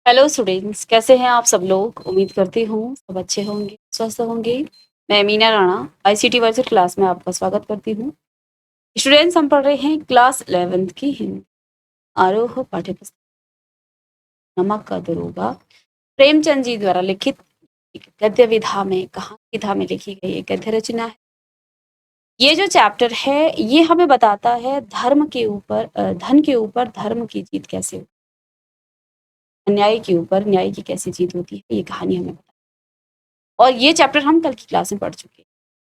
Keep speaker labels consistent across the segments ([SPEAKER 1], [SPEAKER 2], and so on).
[SPEAKER 1] Hello students, कैसे हैं आप सब लोग। उम्मीद करती हूँ सब अच्छे होंगे, स्वस्थ होंगे। मैं Meena Rana ICT virtual class में आपका स्वागत करती हूँ। स्टूडेंट्स, हम पढ़ रहे हैं क्लास 11th की हिंदी आरोह पाठ्य पुस्तक नमक का दरोगा, प्रेमचंद जी द्वारा लिखित एक गद्य विधा में कहानी विधा में लिखी गई एक गद्य रचना है। ये जो चैप्टर है ये हमें बताता है धर्म के ऊपर धन के ऊपर धर्म की जीत कैसे होती है, अन्याय के ऊपर न्याय की कैसी जीत होती है, ये कहानी हमें बताती है। और ये चैप्टर हम कल की क्लास में पढ़ चुके हैं।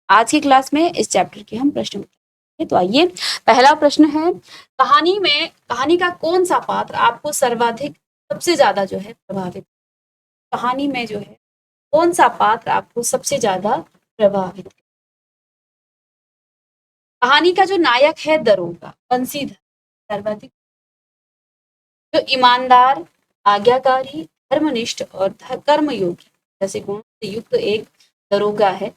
[SPEAKER 1] आज की क्लास में इस चैप्टर के हम प्रश्न उठाएंगे। तो आइए, पहला प्रश्न है, कहानी का कौन सा पात्र आपको सर्वाधिक सबसे ज्यादा जो है प्रभावित, कहानी में जो है कौन सा पात्र आपको सबसे ज्यादा प्रभावित। कहानी का जो नायक है दरोगा बंसीधर, सर्वाधिक जो ईमानदार, आज्ञाकारी, धर्मनिष्ठ और कर्मयोगी जैसे गुणों से युक्त एक दरोगा है,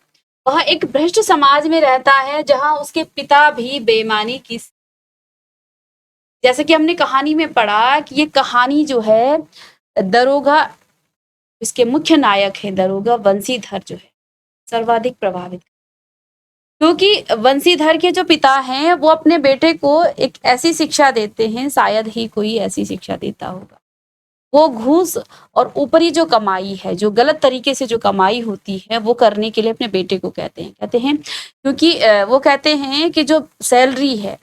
[SPEAKER 1] वह एक भ्रष्ट समाज में रहता है जहां उसके पिता भी बेईमानी की, जैसे कि हमने कहानी में पढ़ा कि ये कहानी जो है दरोगा, इसके मुख्य नायक है दरोगा बंसीधर जो है सर्वाधिक प्रभावित, क्योंकि बंसीधर के जो पिता हैं वो अपने बेटे को एक ऐसी शिक्षा देते हैं, शायद ही कोई ऐसी शिक्षा देता होगा। वो घूस और ऊपरी जो कमाई है, जो गलत तरीके से जो कमाई होती है, वो करने के लिए अपने बेटे को कहते हैं क्योंकि वो कहते हैं कि जो सैलरी है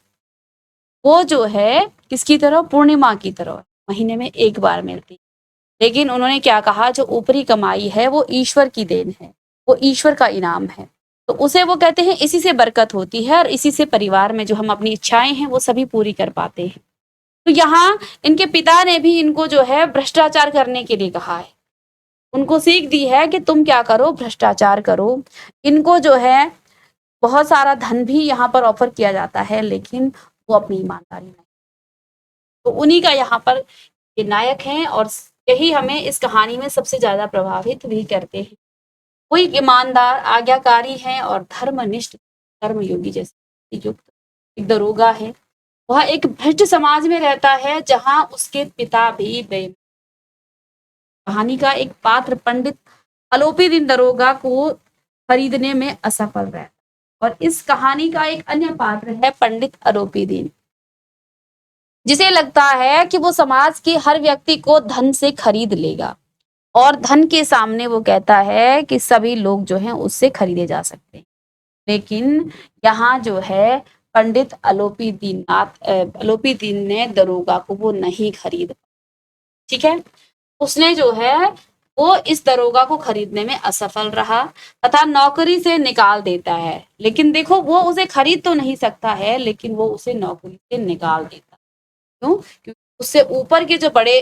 [SPEAKER 1] वो जो है किसकी तरह, पूर्णिमा की तरह महीने में एक बार मिलती। लेकिन उन्होंने क्या कहा, जो ऊपरी कमाई है वो ईश्वर की देन है, वो ईश्वर का इनाम है, तो उसे वो कहते हैं इसी से बरकत होती है और इसी से परिवार में जो हम अपनी इच्छाएं हैं वो सभी पूरी कर पाते हैं। तो यहाँ इनके पिता ने भी इनको जो है भ्रष्टाचार करने के लिए कहा है, उनको सीख दी है कि तुम क्या करो, भ्रष्टाचार करो। इनको जो है बहुत सारा धन भी यहाँ पर ऑफर किया जाता है, लेकिन वो अपनी ईमानदारी नहीं, तो उन्हीं का यहाँ पर ये नायक हैं और यही हमें इस कहानी में सबसे ज्यादा प्रभावित भी करते हैं। वो एक ईमानदार, आज्ञाकारी हैं और धर्मनिष्ठ, कर्मयोगी जैसे युक्त एक दरोगा है। वह एक भ्रष्ट समाज में रहता है जहां उसके पिता भी कहानी का एक पात्र पंडित अलोपी दिन दरोगा को खरीदने में असफल रहता है, और इस कहानी का एक अन्य पात्र है पंडित अलोपी दिन, जिसे लगता है कि वो समाज के हर व्यक्ति को धन से खरीद लेगा और धन के सामने वो कहता है कि सभी लोग जो हैं उससे खरीदे जा सकते हैं। लेकिन यहाँ जो है पंडित अलोपी दीन ने दरोगा को वो नहीं खरीद, ठीक है, उसने जो है वो इस दरोगा को खरीदने में असफल रहा तथा नौकरी से निकाल देता है। लेकिन देखो, वो उसे खरीद तो नहीं सकता है, लेकिन वो उसे नौकरी से निकाल देता। क्यों? क्योंकि उससे ऊपर के जो बड़े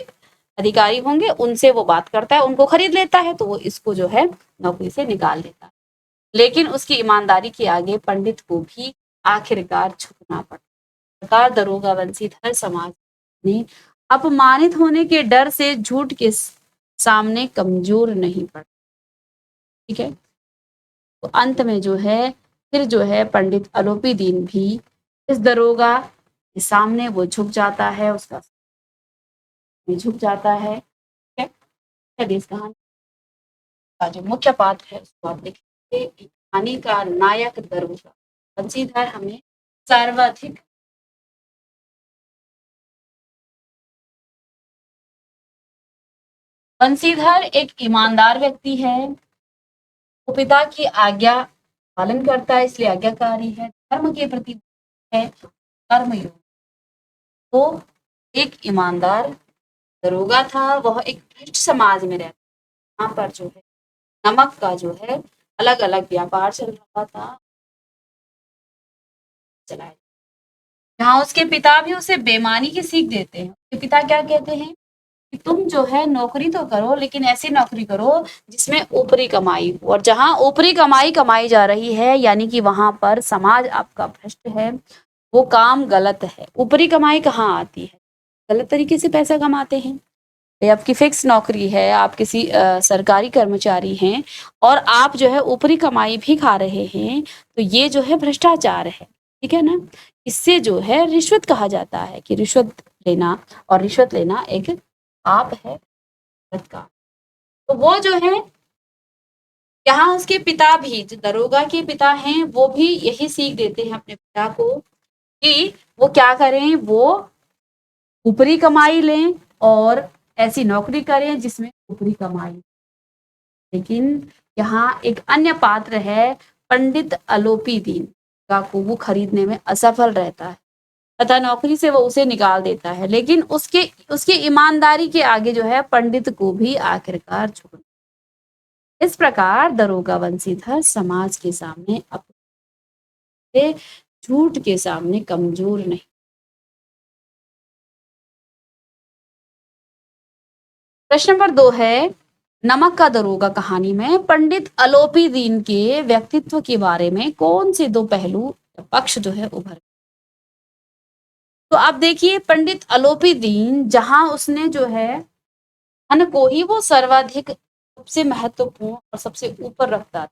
[SPEAKER 1] अधिकारी होंगे उनसे वो बात करता है, उनको खरीद लेता है, तो वो इसको जो है नौकरी से निकाल देता है। लेकिन उसकी ईमानदारी के आगे पंडित को भी आखिरकार झुकना पड़ा। दरोगा बंसीधर समाज ने अपमानित होने के डर से झूठ के सामने कमजोर नहीं पड़ा, ठीक है। तो अंत में जो है फिर जो है पंडित अलोपी दीन भी इस दरोगा के सामने वो झुक जाता है, उसका झुक जाता है, ठीक है। इस कहानी का जो मुख्य पात्र है उसको आप देखिए, कहानी का नायक दरोगा बंसीधर हमें सर्वाधिक बंसीधर एक ईमानदार व्यक्ति है, वो पिता की आज्ञा पालन करता है इसलिए आज्ञाकारी है, धर्म के प्रति है, कर्मयोग। वो एक ईमानदार दरोगा था, वह एक भ्रष्ट समाज में रहता, यहाँ पर जो है नमक का जो है अलग अलग व्यापार चल रहा था, चलाया। यहाँ उसके पिता भी उसे बेईमानी की सीख देते हैं। उसके पिता क्या कहते हैं कि तुम जो है नौकरी तो करो, लेकिन ऐसी नौकरी करो जिसमें ऊपरी कमाई हो, और जहां ऊपरी कमाई कमाई जा रही है यानी कि वहां पर समाज आपका भ्रष्ट है, वो काम गलत है। ऊपरी कमाई कहाँ आती है, गलत तरीके से पैसा कमाते हैं। आपकी फिक्स नौकरी है, आप किसी सरकारी कर्मचारी हैं और आप जो है ऊपरी कमाई भी खा रहे हैं, तो ये जो है भ्रष्टाचार है, ठीक है ना। इससे जो है रिश्वत कहा जाता है कि रिश्वत लेना, और रिश्वत लेना एक पाप है। गलत काम। तो वो जो है, यहाँ उसके पिता भी, जो दरोगा के पिता हैं, वो भी यही सीख देते हैं अपने पिता को कि वो क्या करें, वो ऊपरी कमाई लें और ऐसी नौकरी करें जिसमें ऊपरी कमाई। लेकिन यहाँ एक अन्य पात्र है, पंडित अलोपी दीन का को वो खरीदने में असफल रहता है, तथा नौकरी से वो उसे निकाल देता है। लेकिन उसके उसकी ईमानदारी के आगे जो है पंडित को भी आखिरकार झुकना। इस प्रकार दरोगा वंशीधर समाज के सामने अपने झूठ के सामने कमजोर नहीं। प्रश्न नंबर 2 है, नमक का दरोगा कहानी में पंडित अलोपी दीन के व्यक्तित्व के बारे में कौन से दो पहलू पक्ष जो है उभर। तो आप देखिए, पंडित अलोपी दीन जहां उसने जो है धन को ही वो सर्वाधिक सबसे महत्वपूर्ण और सबसे ऊपर रखता था,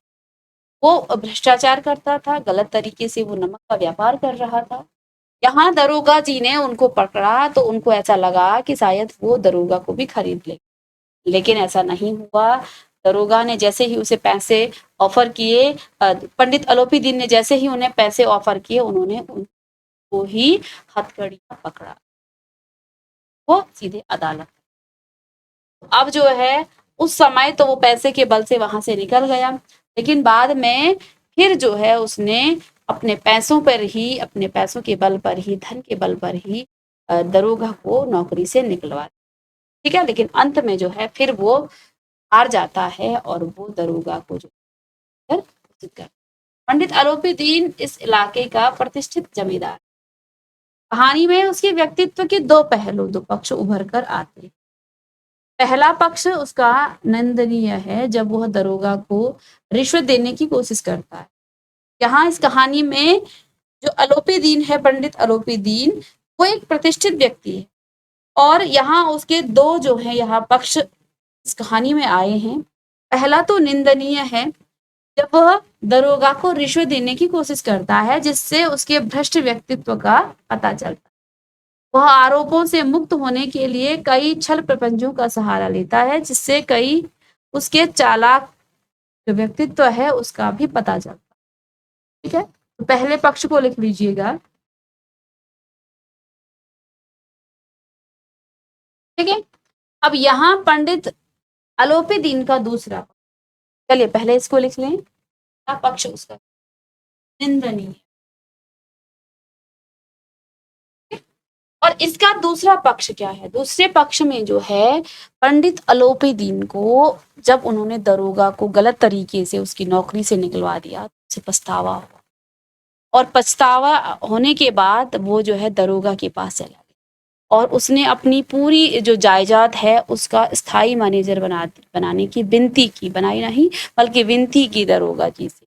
[SPEAKER 1] वो भ्रष्टाचार करता था, गलत तरीके से वो नमक का व्यापार कर रहा था। यहाँ दरोगा जी ने उनको पकड़ा तो उनको ऐसा लगा कि शायद वो दरोगा को भी खरीद ले, लेकिन ऐसा नहीं हुआ। दरोगा ने जैसे ही उसे पैसे ऑफर किए, पंडित अलोपी दीन ने जैसे ही उन्हें पैसे ऑफर किए, उन्होंने उनको ही हथकड़ियां पकड़ा, वो सीधे अदालत। अब जो है, उस समय तो वो पैसे के बल से वहां से निकल गया, लेकिन बाद में फिर जो है उसने अपने पैसों पर ही, अपने पैसों के बल पर ही, धन के बल पर ही दरोगा को नौकरी से निकलवा दिया। ठीक है, लेकिन अंत में जो है फिर वो हार जाता है और वो दरोगा को जो है घोषित कर। पंडित आरोपी दीन इस इलाके का प्रतिष्ठित जमींदार। कहानी में उसके व्यक्तित्व के दो पहलू, दो पक्ष उभर कर आते हैं। पहला पक्ष उसका निंदनीय है, जब वह दरोगा को रिश्वत देने की कोशिश करता है। यहाँ इस कहानी में जो आरोपी दीन है, पंडित आरोपी दीन, वो एक प्रतिष्ठित व्यक्ति है और यहाँ उसके दो जो है यहाँ पक्ष इस कहानी में आए हैं। पहला तो निंदनीय है, जब वह दरोगा को रिश्वत देने की कोशिश करता है, जिससे उसके भ्रष्ट व्यक्तित्व का पता चलता है। वह आरोपों से मुक्त होने के लिए कई छल प्रपंचों का सहारा लेता है, जिससे कई उसके चालाक जो व्यक्तित्व है उसका भी पता चलता है। ठीक है, तो पहले पक्ष को लिख लीजिएगा। ठीक है, अब यहाँ पंडित आलोपी दीन का दूसरा, चलिए पहले इसको लिख लें, क्या पक्ष उसका निंदनीय। और इसका दूसरा पक्ष क्या है, दूसरे पक्ष में जो है पंडित आलोपी दीन को जब उन्होंने दरोगा को गलत तरीके से उसकी नौकरी से निकलवा दिया, उसे पछतावा हुआ और पछतावा होने के बाद वो जो है दरोगा के पास चला गया और उसने अपनी पूरी जो जायदाद है उसका स्थायी मैनेजर बनाने की विनती की, बनाई नहीं बल्कि विनती की दरोगा जी से।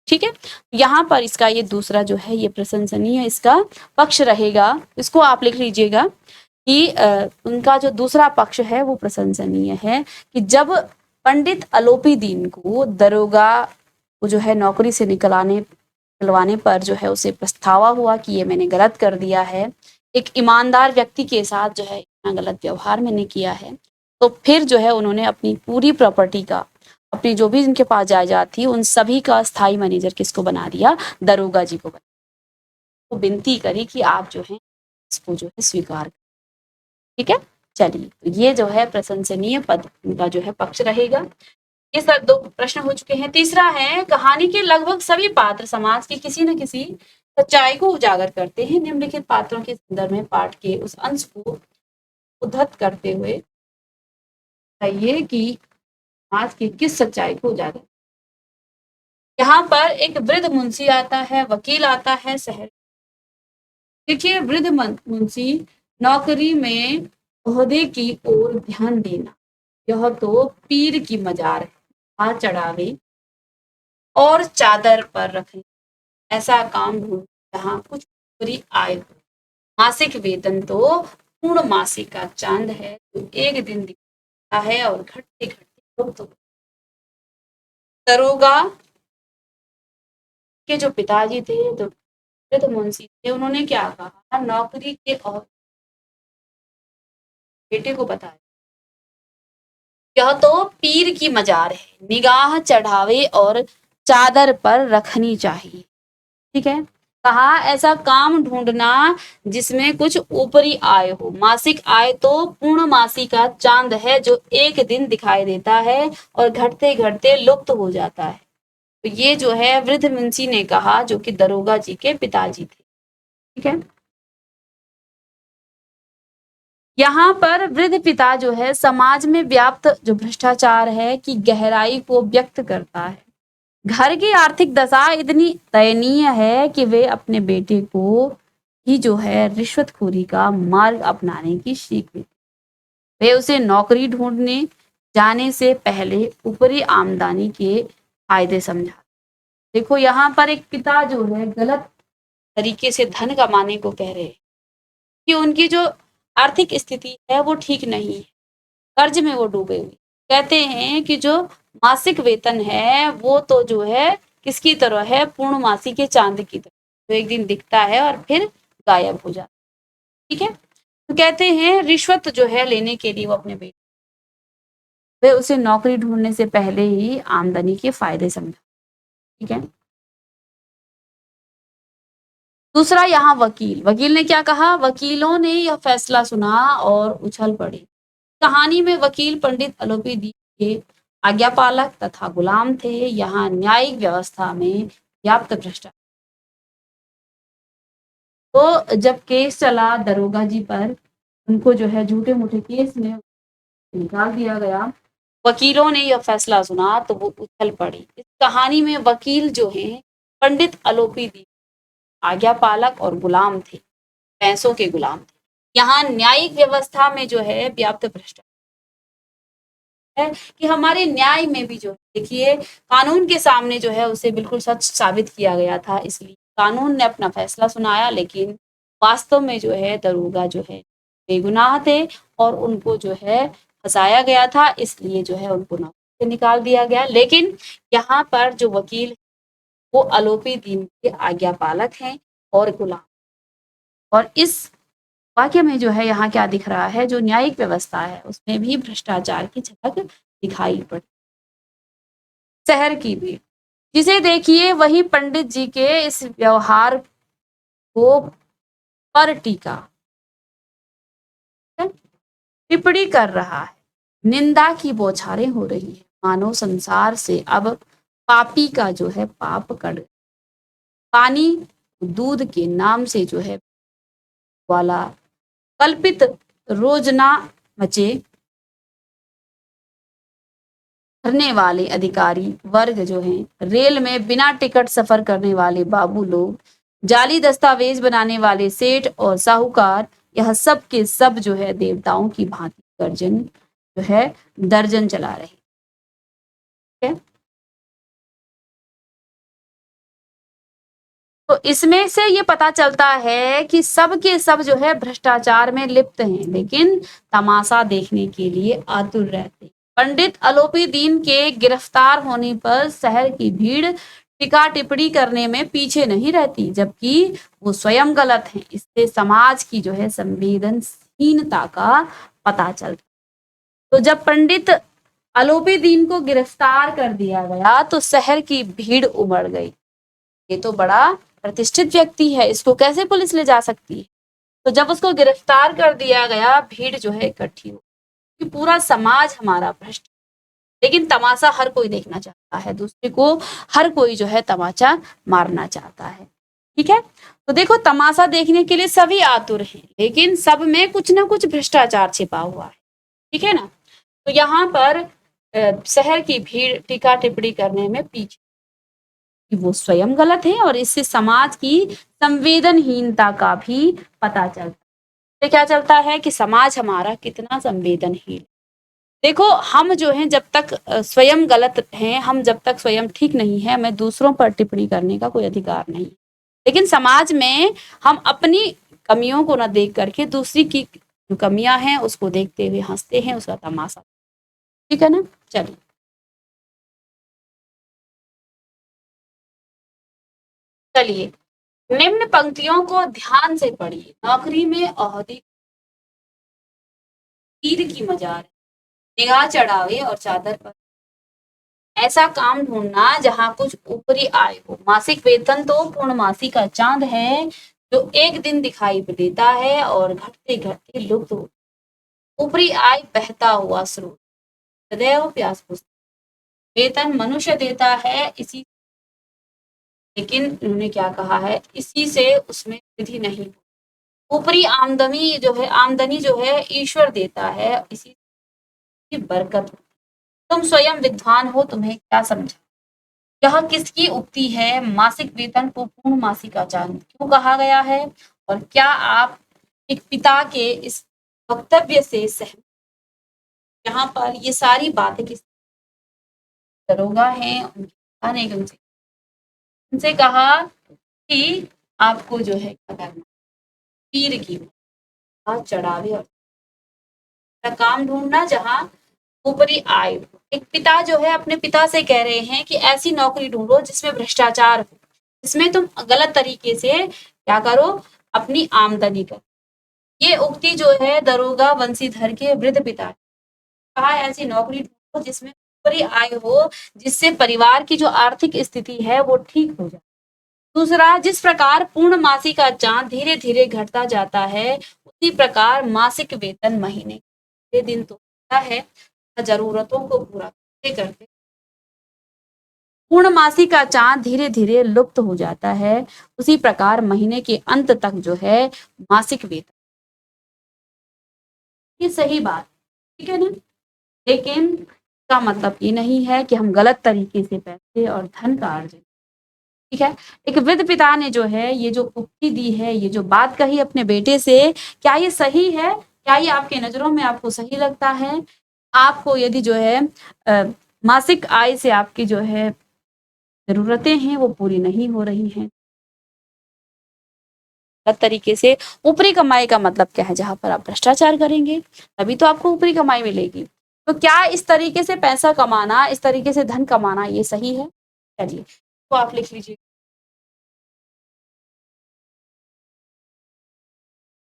[SPEAKER 1] ठीक है, यहाँ पर इसका ये दूसरा जो है ये प्रशंसनीय इसका पक्ष रहेगा, इसको आप लिख लीजिएगा कि उनका जो दूसरा पक्ष है वो प्रशंसनीय है कि जब पंडित आलोपी दीन को दरोगा को जो है नौकरी से निकलवाने पर जो है उसे पछतावा हुआ कि ये मैंने गलत कर दिया है, एक ईमानदार व्यक्ति के साथ जो है इतना गलत व्यवहार मैंने किया है, तो फिर जो है उन्होंने अपनी पूरी प्रॉपर्टी का, अपनी जो भी इनके पास जायदाद थी उन सभी का स्थायी मैनेजर किसको बना दिया, दरोगा जी को बना। तो विनती करी कि आप जो है इसको जो है स्वीकार करें। ठीक है, चलिए, तो ये जो है प्रशंसनीय पद का जो है पक्ष रहेगा। ये सब दो प्रश्न हो चुके हैं। तीसरा है, कहानी के लगभग सभी पात्र समाज की किसी न किसी सच्चाई को उजागर करते हैं। निम्नलिखित पात्रों के संदर्भ में पाठ के उस अंश को उद्धत करते हुए बताइए कि समाज की किस सच्चाई को उजागर। यहाँ पर एक वृद्ध मुंशी आता है, वकील आता है, शहर। देखिए, वृद्ध मुंशी नौकरी में ओहदे की ओर ध्यान देना, यह तो पीर की मजार है, हाथ चढ़ावे और चादर पर रखे, ऐसा काम ढूंढ जहाँ कुछ पूरी आय हो। मासिक वेतन तो पूर्ण मासिक का चांद है जो एक दिन दिखता है और घटते घटते लुप्त हो। दरोगा के जो पिताजी थे, जो वृद्ध मुंशी थे, उन्होंने क्या कहा, नौकरी के और बेटे को बताया यह तो पीर की मजार है, निगाह चढ़ावे और चादर पर रखनी चाहिए। ठीक है। कहा ऐसा काम ढूंढना जिसमें कुछ ऊपरी आय हो। मासिक आय तो पूर्णमासी का चांद है जो एक दिन दिखाई देता है और घटते घटते लुप्त हो जाता है। तो ये जो है वृद्ध मुंशी ने कहा, जो कि दरोगा जी के पिताजी थे। ठीक है। यहाँ पर वृद्ध पिता जो है समाज में व्याप्त जो भ्रष्टाचार है की गहराई को व्यक्त करता है। घर की आर्थिक दशा इतनी दयनीय है कि वे अपने बेटे को ही जो है रिश्वतखोरी का मार्ग अपनाने की सीख देते। वे उसे नौकरी ढूंढने जाने से पहले ऊपरी आमदनी के फायदे समझा। देखो यहाँ पर एक पिता जो है गलत तरीके से धन कमाने को कह रहे हैं कि उनकी जो आर्थिक स्थिति है वो ठीक नहीं है, कर्ज में वो डूबे हुए। कहते हैं कि जो मासिक वेतन है वो तो जो है किसकी तरह है, पूर्णमासी के चांद की तरह, तो एक दिन दिखता है और फिर गायब हो जाता है। ठीक है। तो कहते हैं रिश्वत जो है लेने के लिए वो अपने बेटे, वे उसे नौकरी ढूंढने से पहले ही आमदनी के फायदे समझा। ठीक है। दूसरा यहाँ वकील, वकील ने क्या कहा, वकीलों ने यह फैसला सुना और उछल पड़े। कहानी में वकील पंडित अलोपी दीन के आज्ञापालक तथा गुलाम थे। यहाँ न्यायिक व्यवस्था में व्याप्त भ्रष्टाचार। तो जब केस चला दरोगा जी पर, उनको जो है झूठे मूठे केस में निकाल दिया गया, वकीलों ने यह फैसला सुना तो वो उछल पड़ी। इस कहानी में वकील जो है पंडित अलोपी दीन आज्ञापालक और गुलाम थे, पैसों के गुलाम थे। यहाँ न्यायिक व्यवस्था में जो है व्याप्त भ्रष्टाचार है कि हमारे न्याय में भी जो देखिए कानून के सामने जो है उसे बिल्कुल सच साबित किया गया था, इसलिए कानून ने अपना फैसला सुनाया, लेकिन वास्तव में जो है दरोगा जो है बेगुनाह थे और उनको जो है फंसाया गया था, इसलिए जो है उनको नौकरी से निकाल दिया गया। लेकिन यहाँ पर जो वकील वो अलोपी दीन के आज्ञापालक हैं और गुलाम। और इस वाक्य में जो है यहाँ क्या दिख रहा है, जो न्यायिक व्यवस्था है उसमें भी भ्रष्टाचार की झलक दिखाई पड़ी। शहर की भीड़, जिसे देखिए वही पंडित जी के इस व्यवहार को पर टीका टिप्पणी कर रहा है। निंदा की बौछारें हो रही है, मानो संसार से अब पापी का जो है पाप कट, पानी दूध के नाम से जो है वाला कल्पित रोजना मचे करने वाले अधिकारी वर्ग जो हैं, रेल में बिना टिकट सफर करने वाले बाबू लोग, जाली दस्तावेज बनाने वाले सेठ और साहूकार, यह सब के सब जो है देवताओं की भांति गर्जन जो है दर्जन चला रहे हैं। तो इसमें से ये पता चलता है कि सब के सब जो है भ्रष्टाचार में लिप्त हैं, लेकिन तमाशा देखने के लिए आतुर रहते हैं। पंडित अलोपी दीन के गिरफ्तार होने पर शहर की भीड़ टीका टिप्पणी करने में पीछे नहीं रहती, जबकि वो स्वयं गलत हैं। इससे समाज की जो है संवेदनहीनता का पता चलता। तो जब पंडित अलोपी दीन को गिरफ्तार कर दिया गया तो शहर की भीड़ उमड़ गई। ये तो बड़ा प्रतिष्ठित व्यक्ति है, इसको कैसे पुलिस ले जा सकती है। तो जब उसको गिरफ्तार कर दिया गया, भीड़ जो है इकट्ठी हो कि पूरा समाज हमारा भ्रष्ट, लेकिन तमाशा हर कोई देखना चाहता है, दूसरे को हर कोई जो है तमाचा मारना चाहता है। ठीक है। तो देखो तमाशा देखने के लिए सभी आतुर हैं, लेकिन सब में कुछ ना कुछ भ्रष्टाचार छिपा हुआ है। ठीक है ना। तो यहाँ पर शहर की भीड़ टीका टिप्पणी करने में पीछे कि वो स्वयं गलत है और इससे समाज की संवेदनहीनता का भी पता चलता है। तो क्या चलता है कि समाज हमारा कितना संवेदनहीन। देखो हम जो हैं जब तक स्वयं गलत हैं, हम जब तक स्वयं ठीक नहीं है, हमें दूसरों पर टिप्पणी करने का कोई अधिकार नहीं। लेकिन समाज में हम अपनी कमियों को न देख करके दूसरी की जो कमियां हैं उसको देखते हुए हंसते हैं, उसका तमाशा। ठीक है ना। चलिए चलिए निम्न पंक्तियों को ध्यान से पढ़िए। नौकरी में ओहदी पीर की मजार है, निगाह चढ़ावे और चादर पर। ऐसा काम ढूंढना जहां कुछ ऊपरी आय हो। मासिक वेतन तो पूर्णमासी का चांद है जो एक दिन दिखाई देता है और घटते घटते लुप्त हो। ऊपरी आय बहता हुआ स्रोत, सदैव प्यास बुझती। वेतन मनुष्य देता है इसी, लेकिन उन्होंने क्या कहा है, इसी से उसमें वृद्धि नहीं। ऊपरी आमदनी जो है ईश्वर देता है, इसी की बरकत। तुम स्वयं विद्वान हो, तुम्हें क्या समझा। यह किसकी उक्ति है। मासिक वेतन को पूर्णमासी का चांद क्यों कहा गया है, और क्या आप एक पिता के इस वक्तव्य से सहमत। यहाँ पर ये सारी बातें किस दरोगा हैं उनसे कहा कि आपको जो है क्या करना, तीर की चढ़ावे और काम ढूंढना जहां ऊपरी आय हो। एक पिता जो है अपने पिता से कह रहे हैं कि ऐसी नौकरी ढूंढो जिसमें भ्रष्टाचार हो, जिसमें तुम गलत तरीके से क्या करो, अपनी आमदनी करो। ये उक्ति जो है दरोगा बंसीधर के वृद्ध पिता ने कहा, ऐसी नौकरी ढूंढो जिसमें ऊपरी आय हो, जिससे परिवार की जो आर्थिक स्थिति है वो ठीक हो जाए। दूसरा, जिस प्रकार पूर्णमासी का चांद धीरे धीरे घटता जाता है, उसी प्रकार मासिक वेतन महीने के दिन तो होता है, जरूरतों को पूरा करते करते पूर्णमासी का चांद धीरे धीरे लुप्त हो जाता है। उसी प्रकार महीने के अंत तक जो है मासिक वेतन, ये सही बात, ठीक है ना। लेकिन इसका मतलब ये नहीं है कि हम गलत तरीके से पैसे और धन का अर्जन, ठीक है। एक वृद्ध पिता ने जो है ये जो उक्ति दी है, ये जो बात कही अपने बेटे से, क्या ये सही है, क्या ये आपके नजरों में आपको सही लगता है। आपको यदि जो है मासिक आय से आपकी जो है जरूरतें हैं वो पूरी नहीं हो रही हैं, गलत तरीके से ऊपरी कमाई का मतलब क्या है, जहां पर आप भ्रष्टाचार करेंगे तभी तो आपको ऊपरी कमाई मिलेगी। तो क्या इस तरीके से पैसा कमाना, इस तरीके से धन कमाना ये सही है। चलिए तो आप लिख लीजिए।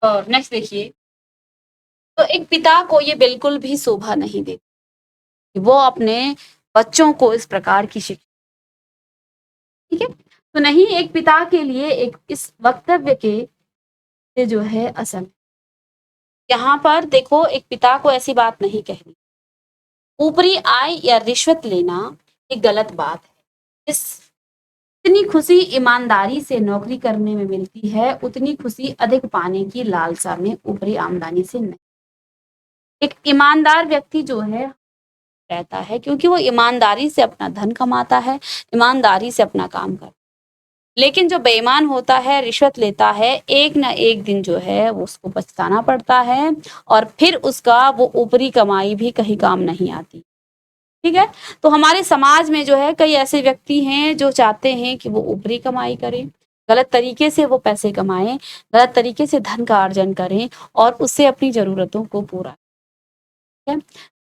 [SPEAKER 1] और नेक्स्ट देखिए, तो एक पिता को ये बिल्कुल भी शोभा नहीं देती कि वो अपने बच्चों को इस प्रकार की शिक्षा, ठीक है। तो नहीं, एक पिता के लिए एक इस वक्तव्य के जो है असल, यहाँ पर देखो एक पिता को ऐसी बात नहीं कहनी। ऊपरी आय या रिश्वत लेना एक गलत बात है। इस इतनी खुशी ईमानदारी से नौकरी करने में मिलती है, उतनी खुशी अधिक पाने की लालसा में ऊपरी आमदनी से नहीं। एक ईमानदार व्यक्ति जो है रहता है, क्योंकि वो ईमानदारी से अपना धन कमाता है, ईमानदारी से अपना काम करता है। लेकिन जो बेईमान होता है, रिश्वत लेता है, एक ना एक दिन जो है वो उसको पछताना पड़ता है, और फिर उसका वो ऊपरी कमाई भी कहीं काम नहीं आती, ठीक है। तो हमारे समाज में जो है कई ऐसे व्यक्ति हैं जो चाहते हैं कि वो ऊपरी कमाई करें, गलत तरीके से वो पैसे कमाएं, गलत तरीके से धन का अर्जन करें और उससे अपनी जरूरतों को पूरा, है।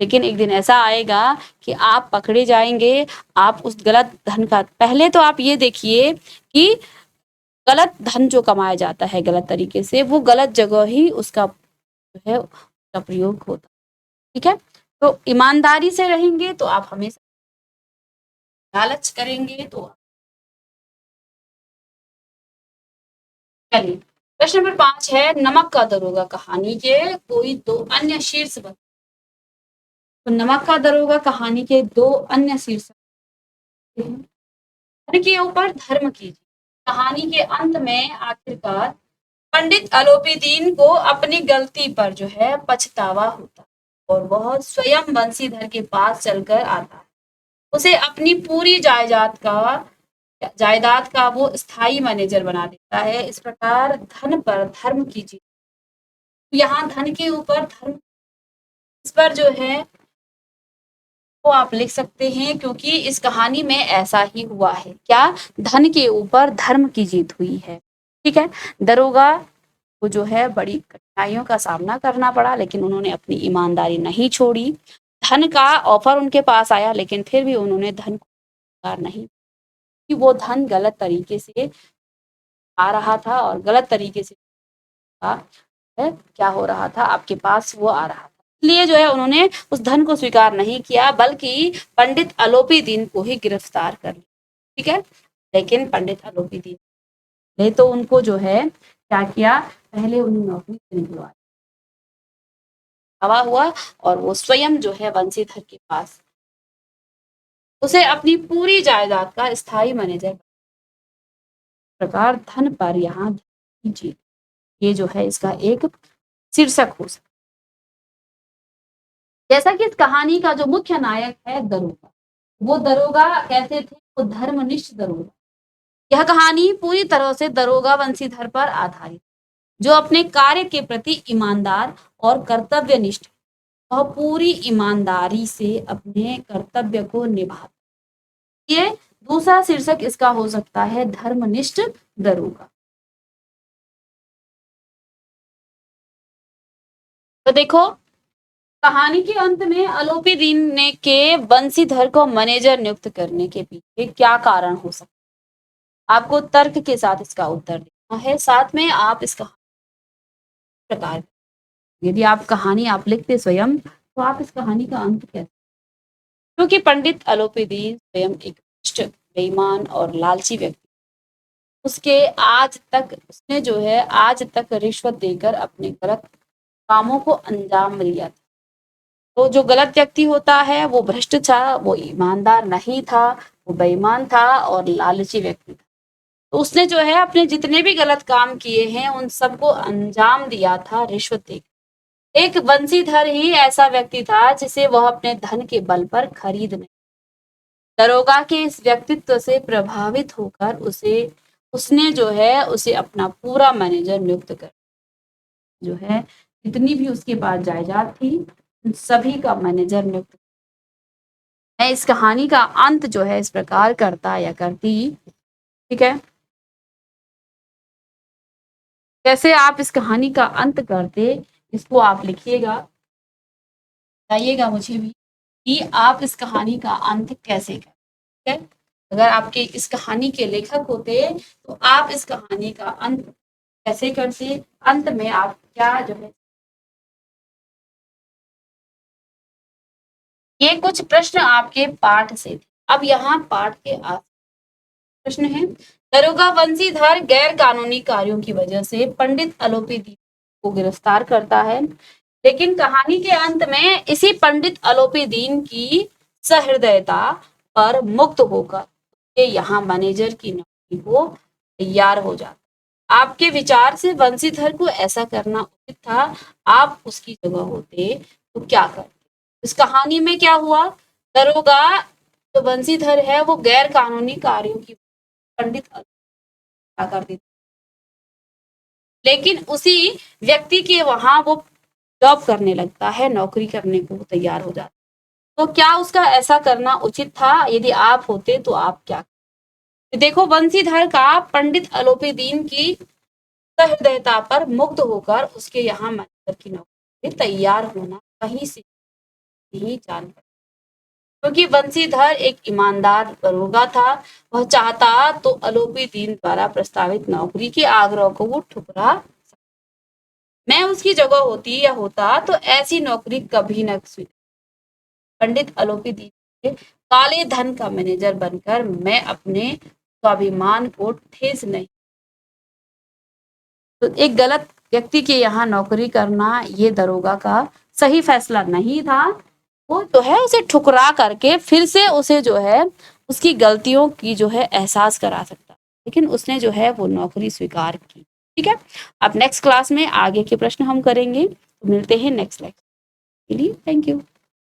[SPEAKER 1] लेकिन एक दिन ऐसा आएगा कि आप पकड़े जाएंगे, आप उस गलत धन का, पहले तो आप ये देखिए कि गलत धन जो कमाया जाता है गलत तरीके से, वो गलत जगह ही उसका जो है उसका प्रयोग होता है, ठीक है। तो ईमानदारी से रहेंगे तो आप हमेशा, लालच करेंगे तो। चलिए प्रश्न नंबर 5 है, नमक का दरोगा कहानी के कोई दो अन्य शीर्ष बताओ। तो नमक का दरोगा कहानी के दो अन्य शीर्षक धन के ऊपर धर्म कीजिए। कहानी के अंत में आखिरकार पंडित अलोपीदीन को अपनी गलती पर जो है पछतावा होता है और वह स्वयं बंसीधर के पास चलकर आता है। उसे अपनी पूरी जायदाद का वो स्थायी मैनेजर बना देता है। इस प्रकार धन पर धर्म की जीत। यहाँ धन के ऊपर धर्म, इस पर जो है वो आप लिख सकते हैं, क्योंकि इस कहानी में ऐसा ही हुआ है, क्या धन के ऊपर धर्म की जीत हुई है, ठीक है। दरोगा को जो है बड़ी कठिनाइयों का सामना करना पड़ा, लेकिन उन्होंने अपनी ईमानदारी नहीं छोड़ी। धन का ऑफर उनके पास आया, लेकिन फिर भी उन्होंने धन को स्वीकार नहीं, कि वो धन गलत तरीके से आ रहा था और गलत तरीके से क्या हो रहा था, आपके पास वो आ रहा था। इसलिए जो है उन्होंने उस धन को स्वीकार नहीं किया, बल्कि पंडित अलोपीदीन को ही गिरफ्तार कर लिया। ठीक है, लेकिन पंडित अलोपीदीन ने तो उनको जो है क्या किया, पहले उन्हें नौकरी से निकलवाया हुआ, और वो स्वयं जो है बंसीधर के पास उसे अपनी पूरी जायदाद का स्थायी मैनेजर प्रकार धन पर यहाँ जीत, ये जो है इसका एक शीर्षक हो सकता। जैसा कि इस कहानी का जो मुख्य नायक है दरोगा, वो दरोगा कैसे थे, वो धर्मनिष्ठ दरोगा। यह कहानी पूरी तरह से दरोगा बंसीधर पर आधारित, जो अपने कार्य के प्रति ईमानदार और कर्तव्यनिष्ठ, वह पूरी ईमानदारी से अपने कर्तव्य को निभाता। ये दूसरा शीर्षक इसका हो सकता है धर्मनिष्ठ दरोगा। तो देखो, कहानी के अंत में अलोपीदीन ने के बंसीधर को मैनेजर नियुक्त करने के पीछे क्या कारण हो सकता है, आपको तर्क के साथ इसका उत्तर देना है। साथ में आप इसका प्रकार, यदि आप कहानी आप लिखते स्वयं, तो आप इस कहानी का अंत कैसे, क्योंकि पंडित अलोपीदीन स्वयं एक बेईमान और लालची व्यक्ति, उसने जो है आज तक रिश्वत देकर अपने गलत कामों को अंजाम दिया था। तो जो गलत व्यक्ति होता है वो भ्रष्ट था, वो ईमानदार नहीं था, वो बेईमान था और लालची व्यक्ति था। तो उसने जो है अपने जितने भी गलत काम किए हैं उन सबको अंजाम दिया था रिश्वत देकर। एक बंसीधर ही ऐसा व्यक्ति था जिसे वह अपने धन के बल पर खरीद नहीं। दरोगा के इस व्यक्तित्व से प्रभावित होकर उसने जो है उसे अपना पूरा मैनेजर नियुक्त कर, जो है जितनी भी उसके पास जायदाद थी उन सभी का मैनेजर नियुक्त। मैं इस कहानी का अंत जो है इस प्रकार करता या करती। ठीक है, कैसे आप इस कहानी का अंत करते, इसको आप लिखिएगा, बताइएगा मुझे भी कि आप इस कहानी का अंत कैसे करते। ठीक है, अगर आपके इस कहानी के लेखक होते तो आप इस कहानी का अंत कैसे करते, अंत में आप क्या जो है। ये कुछ प्रश्न आपके पाठ से थे। अब यहाँ पाठ के प्रश्न है, दरोगा बंसीधर गैर कानूनी कार्यों की वजह से पंडित अलोपीदीन को गिरफ्तार करता है, लेकिन कहानी के अंत में इसी पंडित अलोपीदीन की सहृदयता पर मुक्त होकर यहाँ मैनेजर की नौकरी को तैयार हो जाता। आपके विचार से बंसीधर को ऐसा करना उचित था, आप उसकी जगह होते तो क्या करते। इस कहानी में क्या हुआ, दरोगा जो बंसीधर है वो गैर कानूनी कार्यों की पंडित कर देता, लेकिन उसी व्यक्ति के वहां वो जॉब करने लगता है, नौकरी करने को तैयार हो जाता। तो क्या उसका ऐसा करना उचित था, यदि आप होते तो आप क्या करते। देखो, बंसीधर का पंडित अलोपीदीन की सहृदयता पर मुक्त होकर उसके यहाँ मैनेजर की नौकरी तैयार होना कहीं से नहीं जान पड़ा, क्योंकि बंसीधर एक ईमानदार दरोगा था। वह चाहता तो अलोपीदीन द्वारा प्रस्तावित नौकरी के आग्रह को वो ठुकरा। मैं उसकी जगह होती या होता तो ऐसी नौकरी कभी न स्वीकार। पंडित अलोपीदीन के काले धन का मैनेजर बनकर मैं अपने स्वाभिमान को ठेस नहीं। तो एक गलत व्यक्ति के यहाँ नौकरी करना ये दरोगा का सही फैसला नहीं था। वो जो है उसे ठुकरा करके फिर से उसे जो है उसकी गलतियों की जो है एहसास करा सकता, लेकिन उसने जो है वो नौकरी स्वीकार की। ठीक है, अब नेक्स्ट क्लास में आगे के प्रश्न हम करेंगे, तो मिलते हैं नेक्स्ट लेक्चर के लिए। Thank you.